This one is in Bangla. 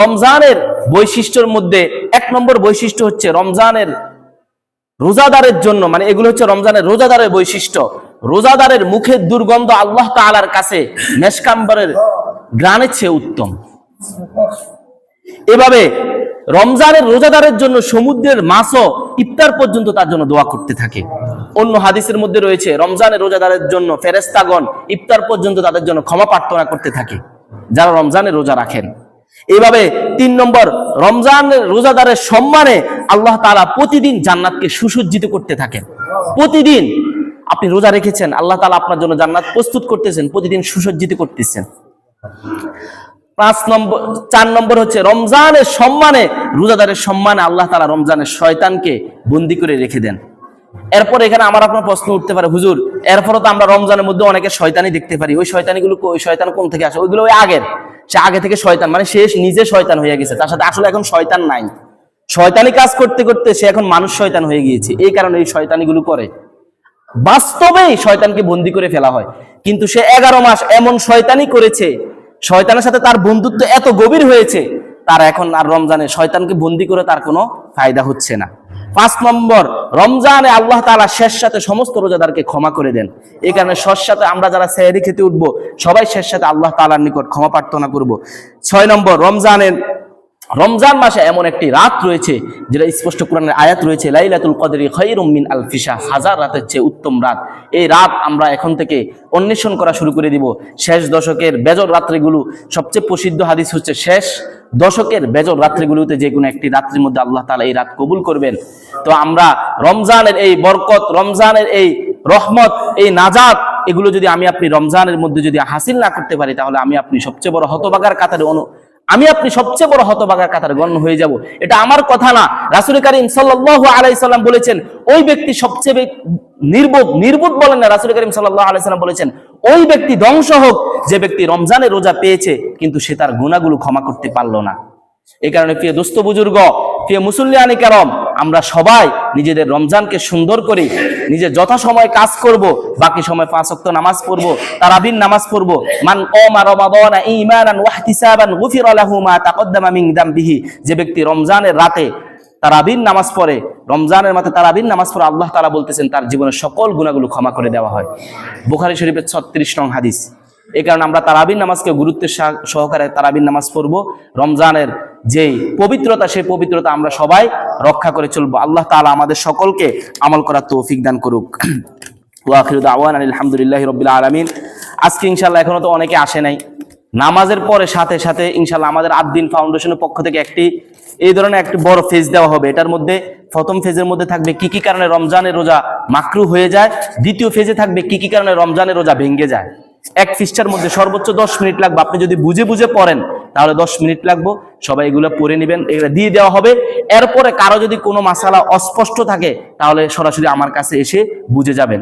রমজানের বৈশিষ্ট্যের মধ্যে 1 নম্বর বৈশিষ্ট্য হচ্ছে রমজানের রোজাদারের জন্য, মানে এগুলো হচ্ছে রমজানের রোজাদারের বৈশিষ্ট্য। রোজাদারের মুখের দুর্গন্ধ আল্লাহ তাআলার কাছে মেশকাম্বরের ঘ্রাণের চেয়ে উত্তম। এভাবে রমজানের রোজাদারের জন্য সমুদ্রের মাছও ইফতার পর্যন্ত তার জন্য দোয়া করতে থাকে। অন্য হাদিসের মধ্যে রয়েছে রমজানের রোজাদারের জন্য ফেরেশতাগণ ইফতার পর্যন্ত তাদের জন্য ক্ষমা প্রার্থনা করতে থাকে, যারা রমজানের রোজা রাখেন। এইভাবে 3 নম্বর, রমজানের রোজাদারের সম্মানে আল্লাহ তাআলা প্রতিদিন জান্নাতকে সুসজ্জিত করতে থাকেন। প্রতিদিন আপনি রোজা রেখেছেন, আল্লাহ তাআলা আপনার জন্য জান্নাত প্রস্তুত করতেছেন, প্রতিদিন সুসজ্জিত করতেছেন। 4 নম্বর হচ্ছে রমজানের সম্মানে, রোজাদারের সম্মানে আল্লাহ তাআলা রমজানের শয়তানকে বন্দী করে রেখে দেন। এরপর এখানে আমার আপনার প্রশ্ন উঠতে পারে, হুজুর এরপরও তো আমরা রমজানের মধ্যে অনেকে শয়তানি দেখতে পারি, ওই শয়তানিগুলো ওই শয়তান কোন থেকে আসে? ওইগুলো ওই আগের, সে আগে থেকে শয়তান, মানে সে নিজে শয়তান হয়ে গেছে, তার সাথে আসলে এখন শয়তান নাই। শয়তানি কাজ করতে করতে সে এখন মানুষ শয়তান হয়ে গিয়েছে, এই কারণে এই শয়তানিগুলো করে। বাস্তবেই শয়তানকে বন্দী করে ফেলা হয়, কিন্তু সে 11 মাস এমন শয়তানি করেছে, শয়তানের সাথে তার বন্ধুত্ব এত গভীর হয়েছে, তার এখন আর রমজানে শয়তানকে বন্দী করে তার কোনো ফায়দা হচ্ছে না। 5 নম্বর, রমজানে আল্লাহ তাআলা শেষ সাথে সমস্ত রোজাদারকে ক্ষমা করে দেন। এই কারণে শেষ সাথে আমরা যারা সেহরি খেতে উঠবো সবাই শেষ সাথে আল্লাহ তাআলার নিকট ক্ষমা প্রার্থনা করব। 6 নম্বর, রমজান মাসে এমন একটি রাত রয়েছে যেটা স্পষ্ট কোরআনের আয়াত রয়েছে, লাইলাতুল কদরি খায়রুম মিন আলফি শাহর, হাজার রাতের চেয়ে উত্তম রাত। এই রাত আমরা এখন থেকে অন্বেষণ করা শুরু করে দিব। শেষ দশকের বেজর রাত্রিগুলো, সবচেয়ে প্রসিদ্ধ হাদিস হচ্ছে শেষ দশকের বেজর রাত্রিগুলোতে যে কোনো একটি রাত্রির মধ্যে আল্লাহ তাআলা এই রাত কবুল করবেন। তো আমরা রমজানের এই বরকত, রমজানের এই রহমত, এই নাজাত, এগুলো যদি আমি আপনি রমজানের মধ্যে যদি হাসিল না করতে পারি, তাহলে আমি আপনি সবচেয়ে বড় হতভাগার কাতারে গণ্য হয়ে যাব। এটা আমার কথা না, রাসূল কারীম সাল্লাল্লাহু আলাইহি সাল্লাম বলেছেন, ওই ব্যক্তি সবচেয়ে নির্বোধ বলেন না, রাসূল কারীম সাল্লাল্লাহু আলাইহি সাল্লাম বলেছেন, ওই ব্যক্তি ধ্বংস হোক যে ব্যক্তি রমজানে রোজা পেয়েছে কিন্তু সে তার গুনাহগুলো ক্ষমা করতে পারলো না। এই কারণে প্রিয় দোস্ত বুজুর্গ, প্রিয় মুসল্লিয়ানি কেরাম, আমরা সবাই নিজেদের রমজানকে সুন্দর করে নিজের যথাসময় কাজ করব, বাকি সময় 5 ওয়াক্ত নামাজ পড়ব, তারাবির নামাজ পড়ব। মান ক্বামা রমাদানা ঈমানান ওয়া ইহতিসাবান গুফিরা লাহু মা তাকদ্দামা মিন যামবিহি, যে ব্যক্তি রমজানের রাতে তারাবির নামাজ পড়ে, রমজানের মাসে তারাবির নামাজ পড়ে, আল্লাহ তাআলা বলতেছেন তার জীবনের সকল গুনাহগুলো ক্ষমা করে দেওয়া হয়। বুখারী শরীফের 36 নং হাদিস। এই কারণে আমরা তারাবির নামাজকে গুরুত্বের সহকারে তারাবির নামাজ পড়ব। রমজানের যে পবিত্রতা, সেই পবিত্রতা আমরা সবাই রক্ষা করে চলবো। আল্লাহ তাআলা আমাদের সকলকে আমল করার তৌফিক দান করুক। ওয়া আখিরু দাওয়ানা আলহামদুলিল্লাহি রাব্বিল আলামিন। আজকে ইনশাআল্লাহ এখনো তো অনেকে আসে নাই, নামাজের পরে সাথে সাথে ইনশাআল্লাহ আমাদের আদ-দ্বীন ফাউন্ডেশনের পক্ষ থেকে এই ধরনের একটি বড় ফেজ দেওয়া হবে। এটার মধ্যে প্রথম ফেজের মধ্যে থাকবে কি কি কারণে রমজানের রোজা মাকরুহ হয়ে যায়, দ্বিতীয় ফেজে থাকবে কি কি কারণে রমজানের রোজা ভেঙে যায়। এক পৃষ্ঠার মধ্যে সর্বোচ্চ 10 মিনিট লাগবে, আপনি যদি বুঝে বুঝে পড়েন তাহলে 10 মিনিট লাগবে। সবাই এগুলো পড়ে নেবেন, এগুলো দিয়ে দেওয়া হবে। এরপরে কারো যদি কোনো মাসালা অস্পষ্ট থাকে তাহলে সরাসরি আমার কাছে এসে বুঝে যাবেন।